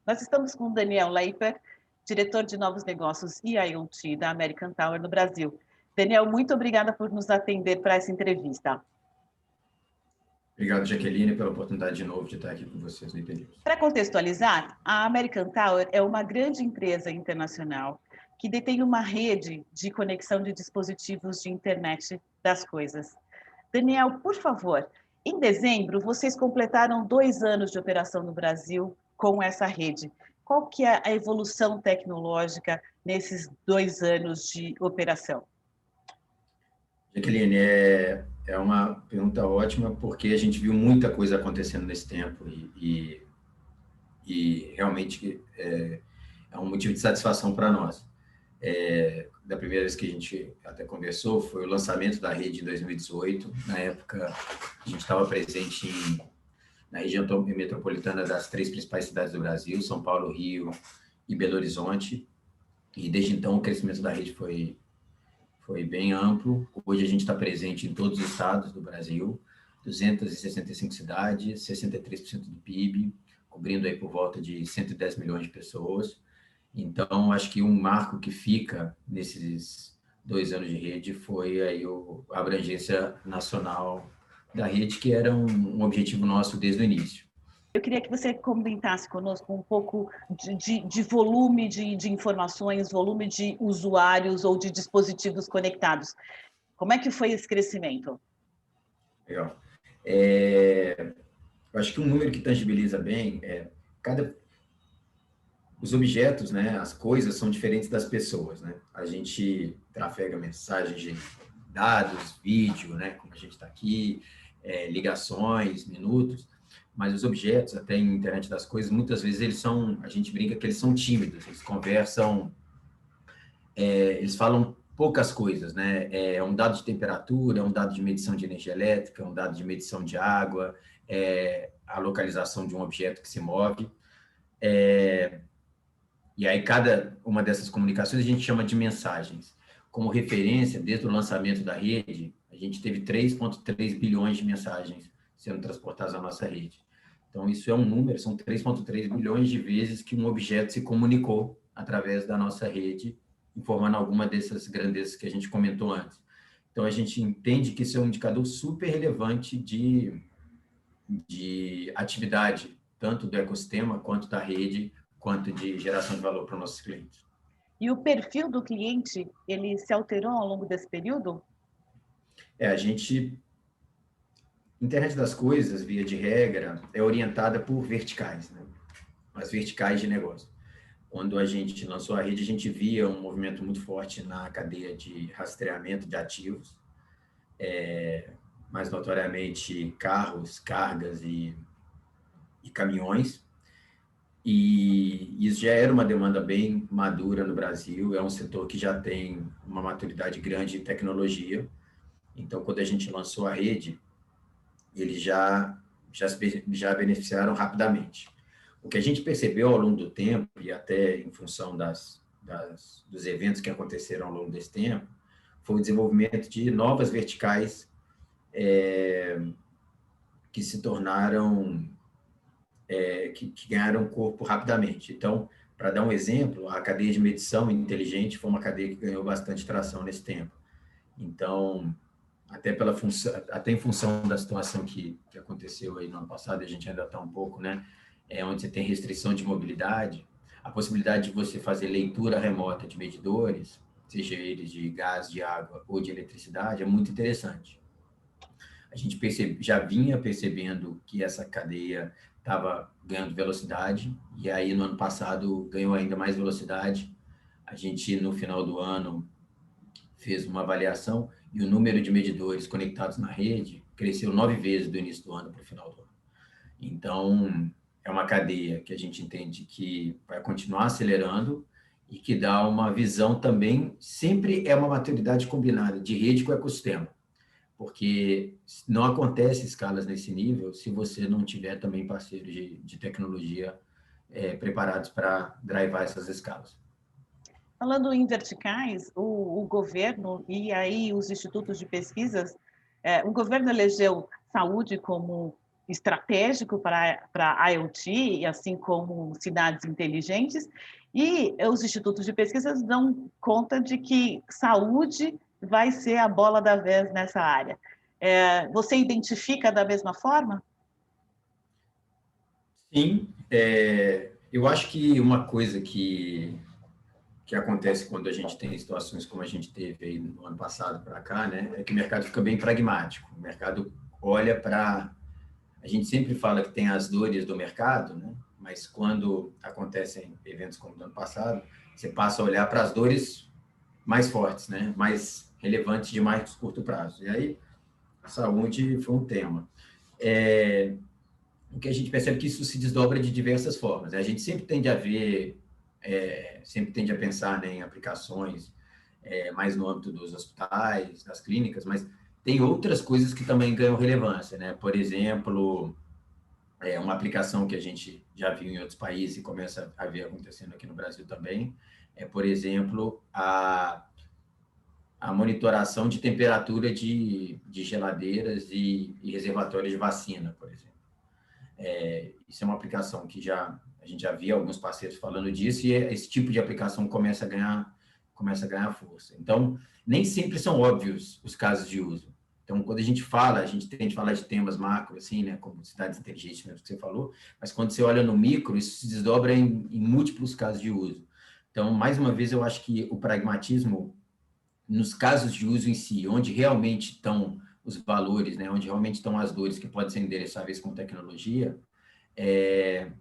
Nós estamos com o Daniel Leiper, diretor de novos negócios e IoT da American Tower no Brasil. Daniel, muito obrigada por nos atender para essa entrevista. Obrigado, Jaqueline, pela oportunidade de novo de estar aqui com vocês no IP News. Para contextualizar, a American Tower é uma grande empresa internacional que detém uma rede de conexão de dispositivos de internet das coisas. Daniel, por favor, em dezembro, vocês completaram 2 anos de operação no Brasil com essa rede. Qual que é a evolução tecnológica nesses 2 anos de operação? Jaqueline, é uma pergunta ótima, porque a gente viu muita coisa acontecendo nesse tempo e realmente é um motivo de satisfação para nós. Da primeira vez que a gente até conversou, foi o lançamento da rede em 2018. Na época, a gente estava presente na região metropolitana das 3 principais cidades do Brasil, São Paulo, Rio e Belo Horizonte. E desde então o crescimento da rede foi bem amplo. Hoje a gente está presente em todos os estados do Brasil, 265 cidades, 63% do PIB, cobrindo aí por volta de 110 milhões de pessoas. Então, acho que um marco que fica nesses 2 anos de rede foi aí a abrangência nacional da rede, que era um objetivo nosso desde o início. Eu queria que você comentasse conosco um pouco de volume de informações, volume de usuários ou de dispositivos conectados. Como é que foi esse crescimento? Legal. Eu acho que um número que tangibiliza bem os objetos, né, as coisas são diferentes das pessoas, né? A gente trafega mensagens de dados, vídeo, né, como a gente está aqui, ligações, minutos, mas os objetos, até em internet das coisas, muitas vezes a gente brinca que eles são tímidos, eles conversam, eles falam poucas coisas, né? É um dado de temperatura, é um dado de medição de energia elétrica, é um dado de medição de água, a localização de um objeto que se move. E aí, cada uma dessas comunicações a gente chama de mensagens. Como referência, desde o lançamento da rede, a gente teve 3,3 bilhões de mensagens sendo transportadas na nossa rede. Então, isso é um número, são 3,3 bilhões de vezes que um objeto se comunicou através da nossa rede, informando alguma dessas grandezas que a gente comentou antes. Então, a gente entende que isso é um indicador super relevante de atividade, tanto do ecossistema, quanto da rede, quanto de geração de valor para os nossos clientes. E o perfil do cliente, ele se alterou ao longo desse período? Internet das coisas, via de regra, é orientada por verticais, né? As verticais de negócio. Quando a gente lançou a rede, a gente via um movimento muito forte na cadeia de rastreamento de ativos, mais notoriamente carros, cargas e caminhões. E isso já era uma demanda bem madura no Brasil, é um setor que já tem uma maturidade grande em tecnologia. Então, quando a gente lançou a rede, eles já beneficiaram rapidamente. O que a gente percebeu ao longo do tempo, e até em função dos eventos que aconteceram ao longo desse tempo, foi o desenvolvimento de novas verticais que se tornaram, que ganharam corpo rapidamente. Então, para dar um exemplo, a cadeia de medição inteligente foi uma cadeia que ganhou bastante tração nesse tempo. Então, até em função da situação que aconteceu aí no ano passado, a gente ainda está um pouco, né, onde você tem restrição de mobilidade, a possibilidade de você fazer leitura remota de medidores, seja eles de gás, de água ou de eletricidade, é muito interessante. A gente já vinha percebendo que essa cadeia estava ganhando velocidade, e aí no ano passado ganhou ainda mais velocidade. A gente, no final do ano, fez uma avaliação e o número de medidores conectados na rede cresceu 9 vezes do início do ano para o final do ano. Então, é uma cadeia que a gente entende que vai continuar acelerando e que dá uma visão também, sempre é uma maturidade combinada de rede com ecossistema, porque não acontece escalas nesse nível se você não tiver também parceiros de tecnologia preparados para drivar essas escalas. Falando em verticais, o governo e aí os institutos de pesquisas, o governo elegeu saúde como estratégico para IoT, assim como cidades inteligentes, e os institutos de pesquisas dão conta de que saúde vai ser a bola da vez nessa área. Você identifica da mesma forma? Sim, eu acho que uma coisa que acontece quando a gente tem situações como a gente teve aí no ano passado para cá, né, é que o mercado fica bem pragmático. O mercado olha para... A gente sempre fala que tem as dores do mercado, né, mas quando acontecem eventos como o do ano passado, você passa a olhar para as dores mais fortes, né, mais relevantes de mais curto prazo. E aí, a saúde foi um tema. O que a gente percebe que isso se desdobra de diversas formas. A gente sempre tende a ver, sempre tende a pensar, né, em aplicações mais no âmbito dos hospitais, das clínicas, mas tem outras coisas que também ganham relevância, né? Por exemplo, uma aplicação que a gente já viu em outros países e começa a ver acontecendo aqui no Brasil também, por exemplo, a monitoração de temperatura de geladeiras e reservatórios de vacina, por exemplo. Isso é uma aplicação que a gente já via alguns parceiros falando disso, e esse tipo de aplicação começa a ganhar força. Então, nem sempre são óbvios os casos de uso. Então, quando a gente tende a falar de temas macro, assim, né, como cidades inteligentes, mesmo que você falou, mas quando você olha no micro, isso se desdobra em múltiplos casos de uso. Então, mais uma vez, eu acho que o pragmatismo, nos casos de uso em si, onde realmente estão os valores, né, onde realmente estão as dores que podem ser endereçáveis com tecnologia, é,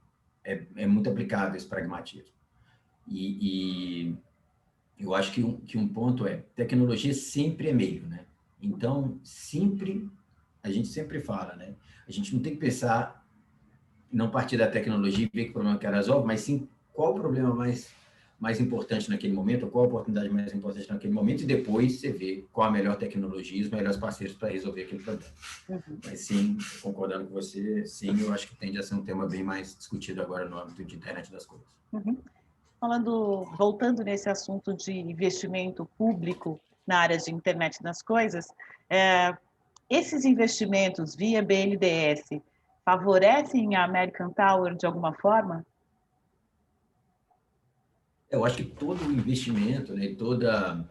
é muito aplicável esse pragmatismo. E eu acho que um ponto tecnologia sempre é meio, né? Então, a gente sempre fala, né? A gente não tem que pensar, não partir da tecnologia e ver que problema que ela resolve, mas sim qual o problema mais importante naquele momento, ou qual a oportunidade mais importante naquele momento, e depois você vê qual a melhor tecnologia e os melhores parceiros para resolver aquele problema. Uhum. Mas sim, concordando com você, sim, eu acho que tende a ser um tema bem mais discutido agora no âmbito de internet das coisas. Uhum. Voltando nesse assunto de investimento público na área de internet das coisas, esses investimentos via BNDES favorecem a American Tower de alguma forma? Eu acho que todo investimento, né, toda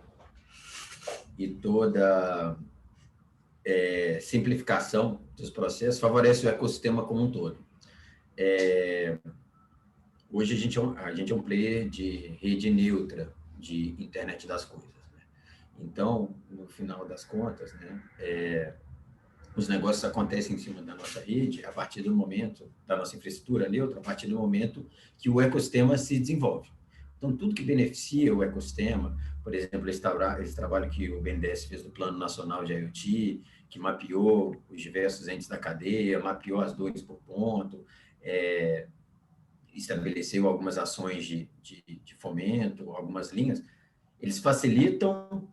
simplificação dos processos favorece o ecossistema como um todo. Hoje a gente é um player de rede neutra de internet das coisas, né? Então, no final das contas, né, os negócios acontecem em cima da nossa rede a partir do momento, da nossa infraestrutura neutra, a partir do momento que o ecossistema se desenvolve. Então, tudo que beneficia o ecossistema, por exemplo, esse trabalho que o BNDES fez do Plano Nacional de IoT, que mapeou os diversos entes da cadeia, mapeou as dores por ponto, estabeleceu algumas ações de fomento, algumas linhas, eles facilitam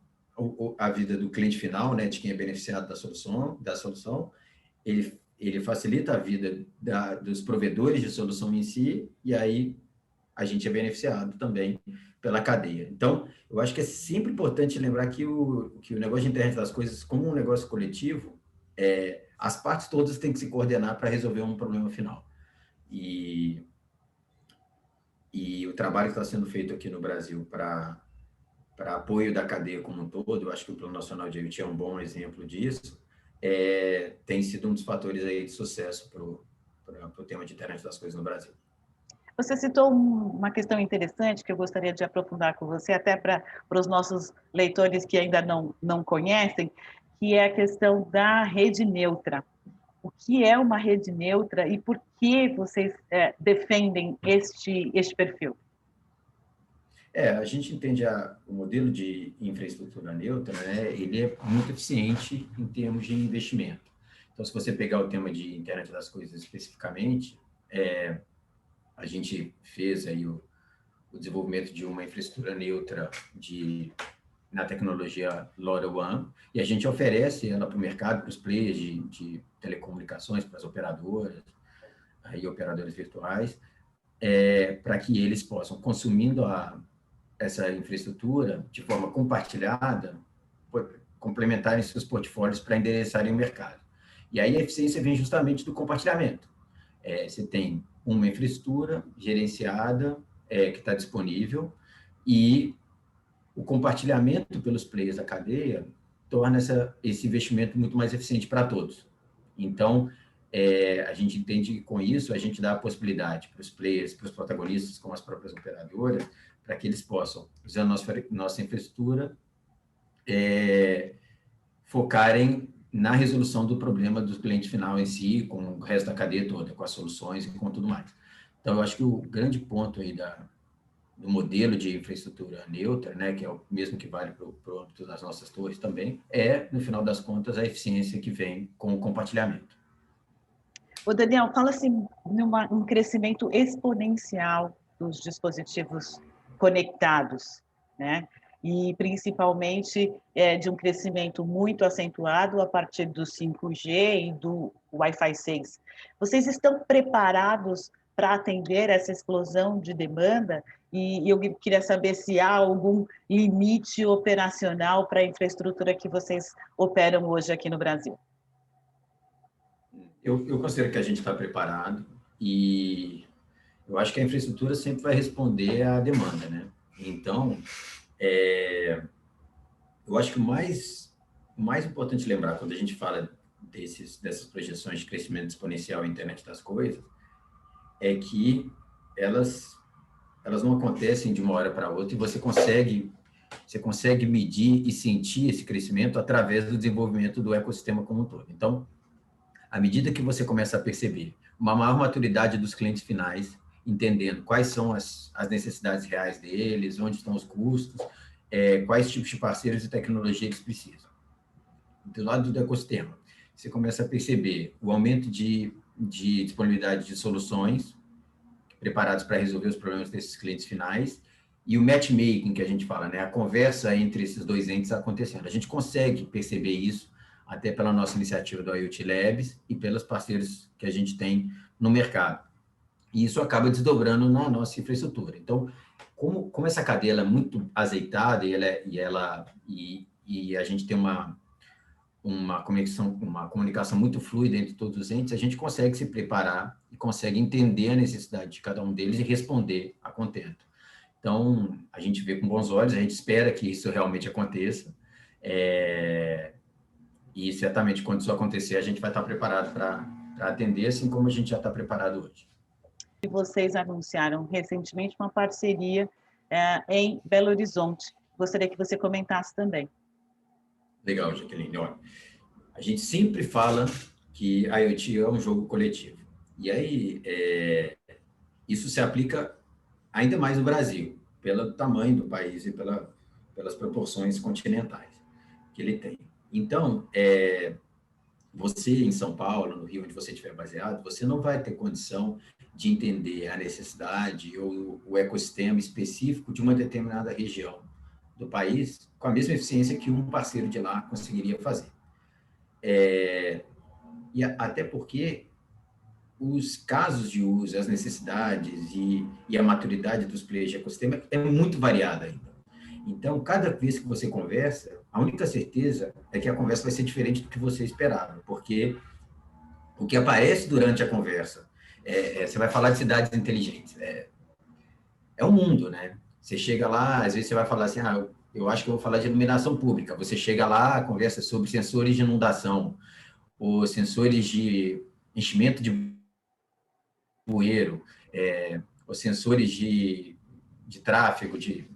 a vida do cliente final, né, de quem é beneficiado da solução, ele facilita a vida dos provedores de solução em si, e aí a gente é beneficiado também pela cadeia. Então, eu acho que é sempre importante lembrar que o negócio de internet das coisas, como um negócio coletivo, as partes todas têm que se coordenar para resolver um problema final. E o trabalho que está sendo feito aqui no Brasil para apoio da cadeia como um todo, eu acho que o Plano Nacional de IoT é um bom exemplo disso, tem sido um dos fatores aí de sucesso para o tema de internet das coisas no Brasil. Você citou uma questão interessante que eu gostaria de aprofundar com você, até para os nossos leitores que ainda não conhecem, que é a questão da rede neutra. O que é uma rede neutra e por que vocês defendem este perfil? A gente entende o modelo de infraestrutura neutra, né, ele é muito eficiente em termos de investimento. Então, se você pegar o tema de internet das coisas especificamente, a gente fez aí o desenvolvimento de uma infraestrutura neutra na tecnologia LoRaWAN, e a gente oferece ela para o mercado, para os players de telecomunicações, para as operadoras, aí operadores virtuais, para que eles possam, consumindo essa infraestrutura de forma compartilhada, complementarem seus portfólios para endereçarem o mercado. E aí a eficiência vem justamente do compartilhamento. Você tem uma infraestrutura gerenciada, que está disponível, e o compartilhamento pelos players da cadeia torna esse investimento muito mais eficiente para todos. Então, a gente entende que com isso a gente dá a possibilidade para os players, para os protagonistas, como as próprias operadoras, para que eles possam, usando nossa infraestrutura, focarem na resolução do problema do cliente final em si, com o resto da cadeia toda, com as soluções e com tudo mais. Então, eu acho que o grande ponto aí do modelo de infraestrutura neutra, né, que é o mesmo que vale para o âmbito das nossas torres também, no final das contas, a eficiência que vem com o compartilhamento. O Daniel, fala-se um crescimento exponencial dos dispositivos conectados, né? E principalmente de um crescimento muito acentuado a partir do 5G e do Wi-Fi 6. Vocês estão preparados para atender essa explosão de demanda? E eu queria saber se há algum limite operacional para a infraestrutura que vocês operam hoje aqui no Brasil. Eu considero que a gente está preparado e eu acho que a infraestrutura sempre vai responder à demanda, né? Então, eu acho que o mais importante lembrar quando a gente fala dessas projeções de crescimento exponencial na internet das coisas é que elas não acontecem de uma hora para outra e você consegue medir e sentir esse crescimento através do desenvolvimento do ecossistema como um todo. Então, à medida que você começa a perceber uma maior maturidade dos clientes finais, entendendo quais são as necessidades reais deles, onde estão os custos, quais tipos de parceiros e tecnologia eles precisam. Do lado do ecossistema, você começa a perceber o aumento de disponibilidade de soluções preparadas para resolver os problemas desses clientes finais e o matchmaking que a gente fala, né? A conversa entre esses dois entes acontecendo. A gente consegue perceber isso até pela nossa iniciativa do IoT Labs e pelos parceiros que a gente tem no mercado. E isso acaba desdobrando na nossa infraestrutura. Então, como essa cadeia ela é muito azeitada e a gente tem uma comunicação muito fluida entre todos os entes, a gente consegue se preparar e consegue entender a necessidade de cada um deles e responder a contento. Então, a gente vê com bons olhos, a gente espera que isso realmente aconteça, e certamente quando isso acontecer, a gente vai estar preparado para atender, assim como a gente já está preparado hoje. E vocês anunciaram recentemente uma parceria em Belo Horizonte. Gostaria que você comentasse também. Legal, Jaqueline. Olha, a gente sempre fala que a IoT é um jogo coletivo. E aí, isso se aplica ainda mais no Brasil, pelo tamanho do país e pelas proporções continentais que ele tem. Então, você em São Paulo, no Rio, onde você estiver baseado, você não vai ter condição de entender a necessidade ou o ecossistema específico de uma determinada região do país com a mesma eficiência que um parceiro de lá conseguiria fazer. E até porque os casos de uso, as necessidades e a maturidade dos players de ecossistema é muito variada ainda. Então, cada vez que você conversa, a única certeza é que a conversa vai ser diferente do que você esperava, porque o que aparece durante a conversa, você vai falar de cidades inteligentes, é o mundo, né? Você chega lá, às vezes você vai falar assim, eu acho que eu vou falar de iluminação pública. Você chega lá, conversa sobre sensores de inundação, ou sensores de enchimento de bueiro, ou sensores de tráfego, de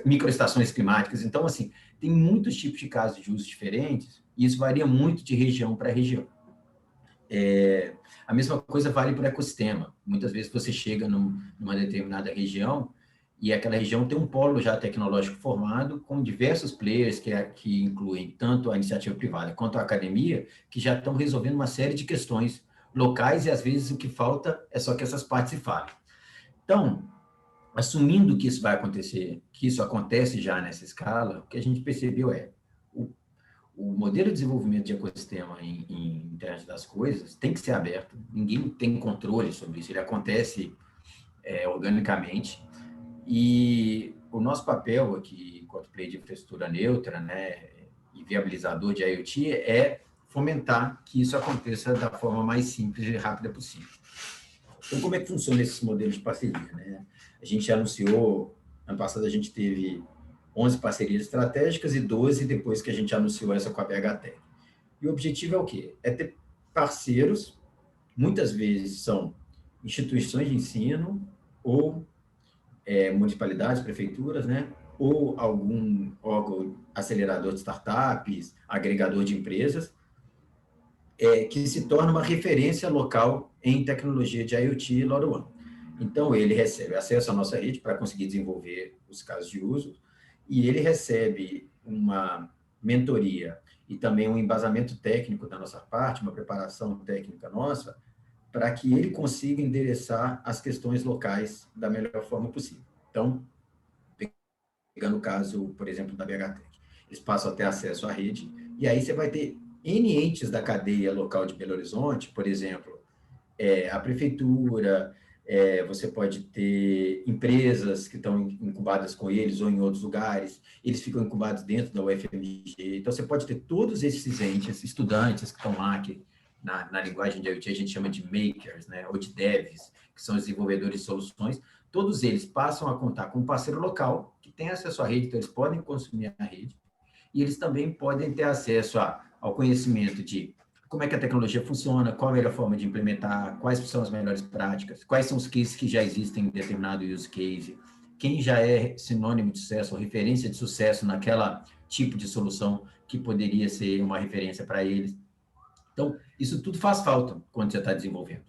microestações climáticas. Então, assim, tem muitos tipos de casos de uso diferentes e isso varia muito de região para região. A mesma coisa vale para o ecossistema. Muitas vezes você chega numa determinada região e aquela região tem um polo já tecnológico formado com diversos players que incluem tanto a iniciativa privada quanto a academia, que já estão resolvendo uma série de questões locais e, às vezes, o que falta é só que essas partes se falem. Então, assumindo que isso vai acontecer, que isso acontece já nessa escala, o que a gente percebeu o modelo de desenvolvimento de ecossistema em internet das coisas tem que ser aberto, ninguém tem controle sobre isso, ele acontece organicamente, e o nosso papel aqui, enquanto player de infraestrutura neutra, né, e viabilizador de IoT, é fomentar que isso aconteça da forma mais simples e rápida possível. Então, como é que funciona esses modelos de parceria, né? A gente anunciou, ano passado a gente teve 11 parcerias estratégicas e 12 depois que a gente anunciou essa com a BHTech. E o objetivo é o quê? É ter parceiros, muitas vezes são instituições de ensino ou municipalidades, prefeituras, né? Ou algum órgão acelerador de startups, agregador de empresas, que se torna uma referência local em tecnologia de IoT e LoRaWAN. Então, ele recebe acesso à nossa rede para conseguir desenvolver os casos de uso, e ele recebe uma mentoria e também um embasamento técnico da nossa parte, uma preparação técnica nossa, para que ele consiga endereçar as questões locais da melhor forma possível. Então, pegando o caso, por exemplo, da BHTech, eles passam a ter acesso à rede, e aí você vai ter N entes da cadeia local de Belo Horizonte, por exemplo, a prefeitura, você pode ter empresas que estão incubadas com eles ou em outros lugares, eles ficam incubados dentro da UFMG, então você pode ter todos esses entes, estudantes que estão lá, que na linguagem de IoT a gente chama de makers, né, ou de devs, que são os desenvolvedores de soluções, todos eles passam a contar com um parceiro local que tem acesso à rede, então eles podem consumir a rede, e eles também podem ter acesso ao conhecimento de como é que a tecnologia funciona, qual é a melhor forma de implementar, quais são as melhores práticas, quais são os cases que já existem em determinado use case, quem já é sinônimo de sucesso ou referência de sucesso naquela tipo de solução que poderia ser uma referência para eles. Então, isso tudo faz falta quando você está desenvolvendo.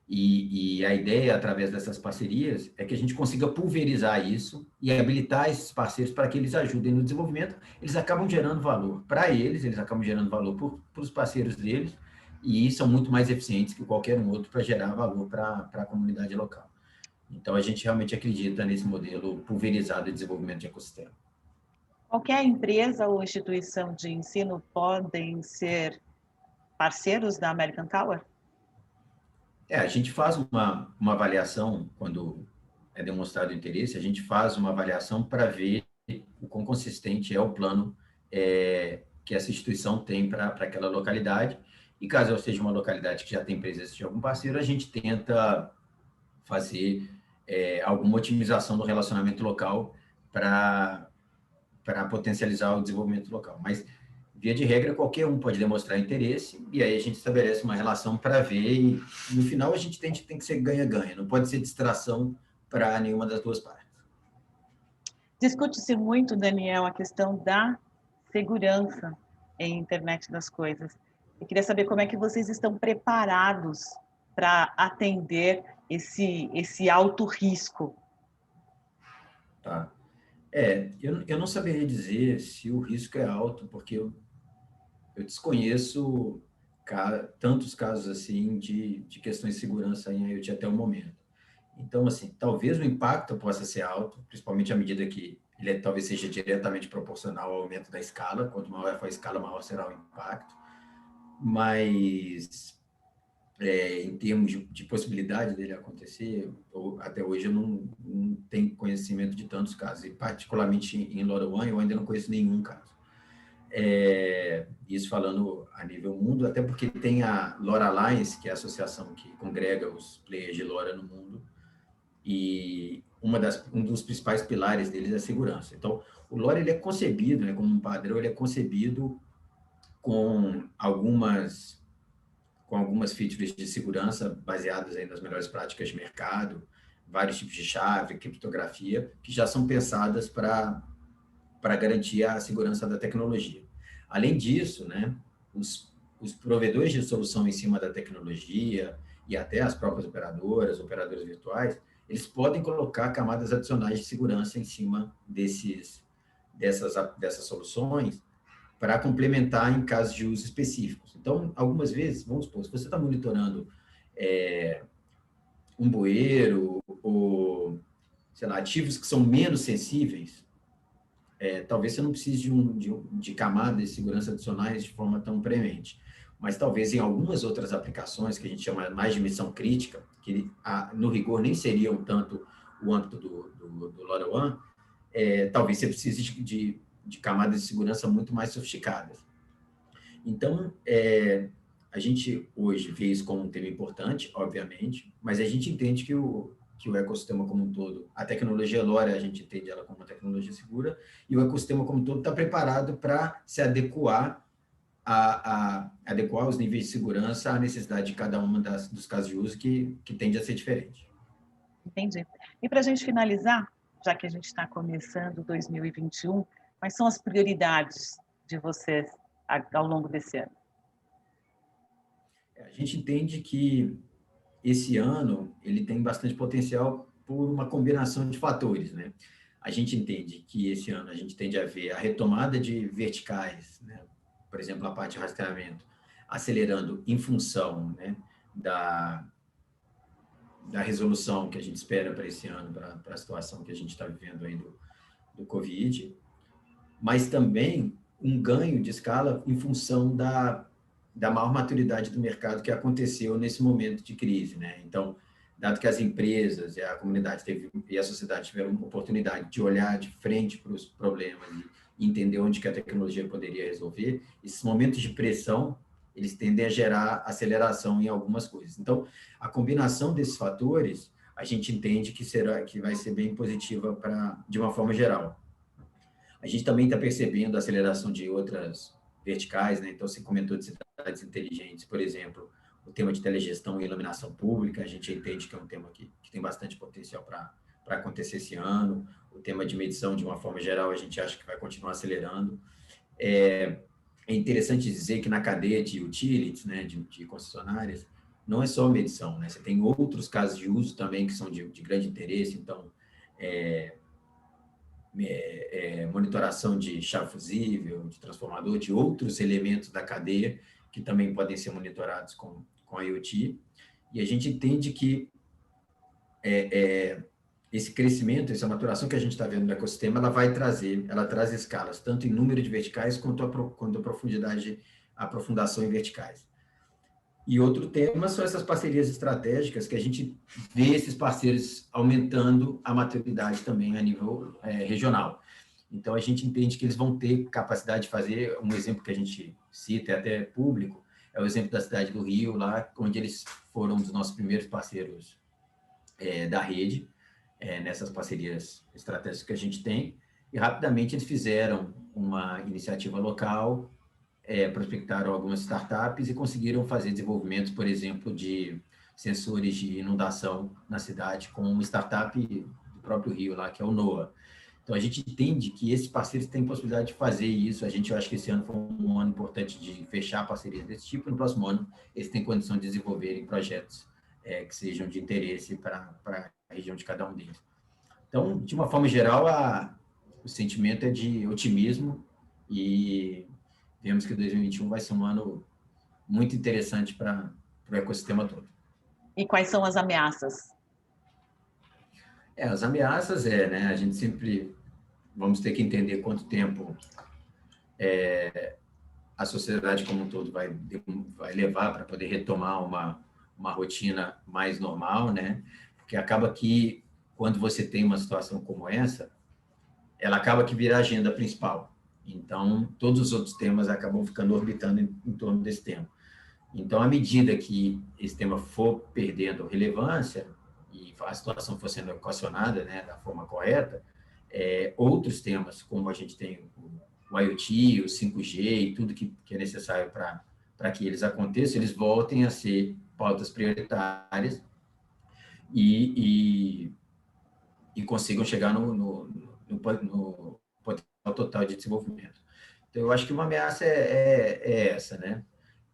E a ideia, através dessas parcerias, é que a gente consiga pulverizar isso e habilitar esses parceiros para que eles ajudem no desenvolvimento. Eles acabam gerando valor para eles, eles acabam gerando valor para os parceiros deles, e são muito mais eficientes que qualquer um outro para gerar valor para a comunidade local. Então, a gente realmente acredita nesse modelo pulverizado de desenvolvimento de ecossistema. Qualquer empresa ou instituição de ensino podem ser parceiros da American Tower? A gente faz uma avaliação, quando é demonstrado interesse, a gente faz uma avaliação para ver o quão consistente é o plano que essa instituição tem para aquela localidade. E caso eu seja uma localidade que já tem presença de algum parceiro, a gente tenta fazer alguma otimização do relacionamento local para potencializar o desenvolvimento local. Mas, via de regra, qualquer um pode demonstrar interesse, e aí a gente estabelece uma relação para ver, e no final a gente tem que ser ganha-ganha, não pode ser distração para nenhuma das duas partes. Discute-se muito, Daniel, a questão da segurança em internet das coisas. Eu queria saber como é que vocês estão preparados para atender esse alto risco. Tá. Eu não saberia dizer se o risco é alto, porque eu desconheço tantos casos assim de questões de segurança em IoT até o momento. Então, assim, talvez o impacto possa ser alto, principalmente à medida que ele talvez seja diretamente proporcional ao aumento da escala. Quanto maior for a escala, maior será o impacto. Mas, em termos de possibilidade dele acontecer, até hoje eu não tenho conhecimento de tantos casos. E, particularmente em LoRaWAN, eu ainda não conheço nenhum caso. Isso falando a nível mundo, até porque tem a LoRa Alliance, que é a associação que congrega os players de LoRa no mundo, e um dos principais pilares deles é a segurança. Então, o LoRa ele é concebido, né, como um padrão, ele é concebido com algumas features de segurança baseadas aí nas melhores práticas de mercado, vários tipos de chave, criptografia, que já são pensadas para garantir a segurança da tecnologia. Além disso, né, os provedores de solução em cima da tecnologia e até as próprias operadoras virtuais, eles podem colocar camadas adicionais de segurança em cima dessas soluções para complementar em casos de uso específicos. Então, algumas vezes, vamos supor, se você está monitorando um bueiro ou, sei lá, ativos que são menos sensíveis, talvez você não precise de camadas de segurança adicionais de forma tão premente. Mas talvez em algumas outras aplicações, que a gente chama mais de missão crítica, que no rigor nem seriam tanto o âmbito do LoRaWAN, talvez você precise de camadas de segurança muito mais sofisticadas. Então, a gente hoje vê isso como um tema importante, obviamente, mas a gente entende que o ecossistema como um todo, a tecnologia LoRa, a gente entende ela como uma tecnologia segura, e o ecossistema como um todo está preparado para se adequar adequar os níveis de segurança à necessidade de cada uma dos casos de uso que tende a ser diferente. Entendi. E para a gente finalizar, já que a gente está começando 2021, quais são as prioridades de vocês ao longo desse ano? A gente entende que esse ano ele tem bastante potencial por uma combinação de fatores, né? A gente entende que esse ano a gente tende a ver a retomada de verticais, né? Por exemplo, a parte de rastreamento, acelerando em função, né, da resolução que a gente espera para esse ano, para a situação que a gente está vivendo aí do Covid, mas também um ganho de escala em função da maior maturidade do mercado que aconteceu nesse momento de crise, né? Então, dado que as empresas e a comunidade e a sociedade tiveram uma oportunidade de olhar de frente para os problemas e entender onde que a tecnologia poderia resolver, esses momentos de pressão, eles tendem a gerar aceleração em algumas coisas. Então, a combinação desses fatores, a gente entende que vai ser bem positiva de uma forma geral. A gente também está percebendo a aceleração de outras verticais, né? Então, você comentou de cidades inteligentes, por exemplo, o tema de telegestão e iluminação pública, a gente entende que é um tema que tem bastante potencial para acontecer esse ano. O tema de medição, de uma forma geral, a gente acha que vai continuar acelerando. É interessante dizer que na cadeia de utilities, né, de concessionárias, não é só medição, né? Você tem outros casos de uso também que são de grande interesse, então, monitoração de chave fusível, de transformador, de outros elementos da cadeia que também podem ser monitorados com IoT. E a gente entende que esse crescimento, essa maturação que a gente está vendo no ecossistema, ela traz escalas, tanto em número de verticais quanto a profundidade, a aprofundação em verticais. E outro tema são essas parcerias estratégicas, que a gente vê esses parceiros aumentando a maturidade também a nível regional. Então, a gente entende que eles vão ter capacidade de fazer, um exemplo que a gente cita, é até público, é o exemplo da cidade do Rio, lá onde eles foram um dos nossos primeiros parceiros da rede, nessas parcerias estratégicas que a gente tem, e rapidamente eles fizeram uma iniciativa local, prospectaram algumas startups e conseguiram fazer desenvolvimentos, por exemplo, de sensores de inundação na cidade com uma startup do próprio Rio lá, que é o NOAA. Então, a gente entende que esses parceiros têm possibilidade de fazer isso. Eu acho que esse ano foi um ano importante de fechar parcerias desse tipo. No próximo ano, eles têm condição de desenvolverem projetos que sejam de interesse para a região de cada um deles. Então, de uma forma geral, o sentimento é de otimismo e vemos que 2021 vai ser um ano muito interessante para o ecossistema todo. E quais são as ameaças? As ameaças né? A gente sempre vamos ter que entender quanto tempo a sociedade como um todo vai levar para poder retomar uma rotina mais normal, né? Porque acaba que, quando você tem uma situação como essa, ela acaba que vira a agenda principal. Então, todos os outros temas acabam ficando orbitando em torno desse tema. Então, à medida que esse tema for perdendo relevância e a situação for sendo equacionada, né, da forma correta, outros temas, como a gente tem o IoT, o 5G e tudo que é necessário para que eles aconteçam, eles voltem a ser pautas prioritárias e consigam chegar no potencial total de desenvolvimento. Então, eu acho que uma ameaça é essa, né?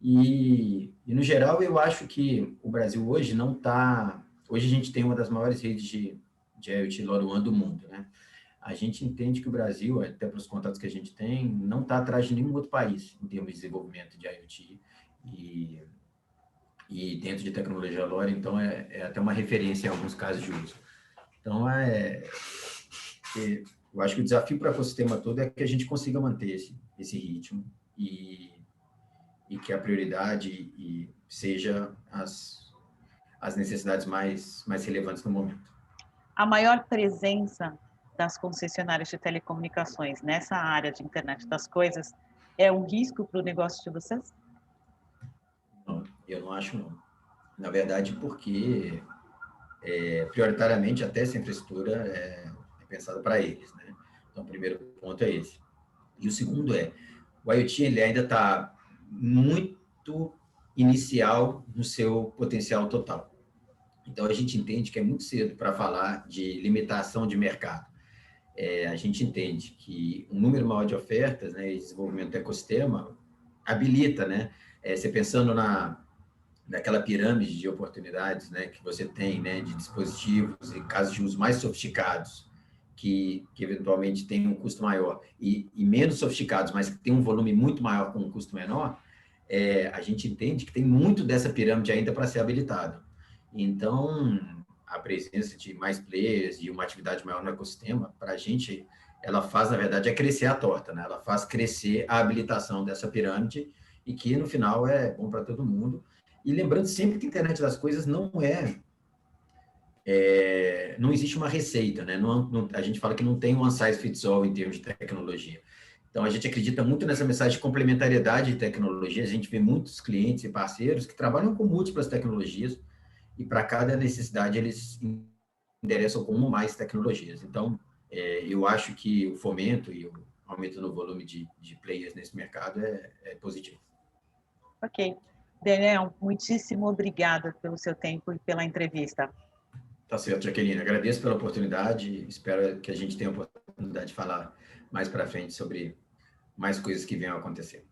E, no geral, eu acho que o Brasil hoje não está... Hoje a gente tem uma das maiores redes de IoT LoRaWAN do mundo, né? A gente entende que o Brasil, até para os contatos que a gente tem, não está atrás de nenhum outro país em termos de desenvolvimento de IoT e dentro de tecnologia LoRa, então é até uma referência em alguns casos de uso. Então, eu acho que o desafio para o ecossistema todo é que a gente consiga manter esse ritmo e que a prioridade seja as necessidades mais relevantes no momento. A maior presença das concessionárias de telecomunicações nessa área de internet das coisas é um risco para o negócio de vocês? Não, eu não acho, não. Na verdade, porque, prioritariamente, até essa infraestrutura é pensada para eles, né? Então, o primeiro ponto é esse. E o segundo o IoT ele ainda está muito inicial no seu potencial total. Então, a gente entende que é muito cedo para falar de limitação de mercado. A gente entende que um número maior de ofertas, né, e desenvolvimento do ecossistema habilita, né? Você pensando naquela pirâmide de oportunidades, né, que você tem, né, de dispositivos e casos de uso mais sofisticados, que eventualmente têm um custo maior, e menos sofisticados, mas que têm um volume muito maior com um custo menor, a gente entende que tem muito dessa pirâmide ainda para ser habilitado. Então, a presença de mais players e uma atividade maior no ecossistema, para a gente, ela faz, na verdade, crescer a torta, né? Ela faz crescer a habilitação dessa pirâmide e que, no final, é bom para todo mundo. E lembrando sempre que a internet das coisas não existe uma receita, né? A gente fala que não tem one size fits all em termos de tecnologia. Então, a gente acredita muito nessa mensagem de complementariedade de tecnologia. A gente vê muitos clientes e parceiros que trabalham com múltiplas tecnologias e para cada necessidade eles endereçam com uma ou mais tecnologias. Então, eu acho que o fomento e o aumento no volume de players nesse mercado é positivo. Ok. Daniel, muitíssimo obrigada pelo seu tempo e pela entrevista. Tá certo, Jaqueline. Agradeço pela oportunidade. Espero que a gente tenha a oportunidade de falar mais para frente sobre mais coisas que venham a acontecer.